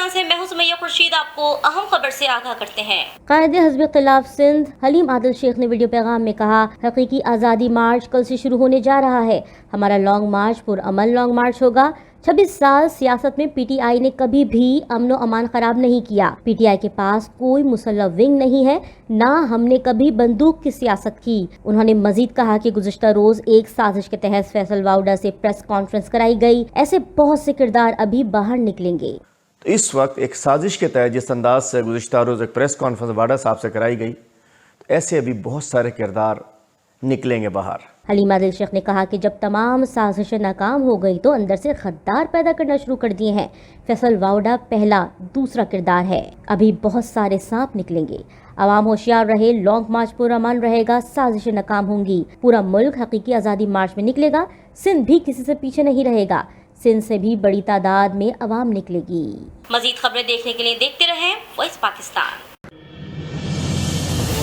پاکستان سے میں ہوں سمیہ خورشید، آپ کو اہم خبر سے آگاہ کرتے ہیں۔ قائد حزب اختلاف سندھ حلیم عادل شیخ نے ویڈیو پیغام میں کہا، حقیقی آزادی مارچ کل سے شروع ہونے جا رہا ہے۔ ہمارا لانگ مارچ پرامن لانگ مارچ ہوگا۔ 26 سال سیاست میں پی ٹی آئی نے کبھی بھی امن و امان خراب نہیں کیا۔ پی ٹی آئی کے پاس کوئی مسلح ونگ نہیں ہے، نہ ہم نے کبھی بندوق کی سیاست کی۔ انہوں نے مزید کہا کہ گزشتہ روز ایک سازش کے تحت فیصل واؤڈا سے پریس کانفرنس کرائی گئی، ایسے بہت سے کردار ابھی باہر نکلیں گے۔ تو اس وقت ایک سازش کے تحت جس انداز سے گزشتہ روز ایک پریس کانفرنس واڈا صاحب سے کرائی گئی، تو ایسے ابھی بہت سارے کردار نکلیں گے باہر۔ حلیم عادل شیخ نے کہا کہ جب تمام سازشیں ناکام ہو گئی تو اندر سے غدار پیدا کرنا شروع کر دیے ہیں۔ فیصل واؤڈا پہلا دوسرا کردار ہے، ابھی بہت سارے سانپ نکلیں گے۔ عوام ہوشیار رہے، لانگ مارچ پرامن رہے گا، سازشیں ناکام ہوں گی، پورا ملک حقیقی آزادی مارچ میں نکلے گا، سندھ بھی کسی سے پیچھے نہیں رہے گا، سندھ سے بھی بڑی تعداد میں عوام نکلے گی۔ مزید خبریں دیکھنے کے لیے دیکھتے رہیں وائس پاکستان۔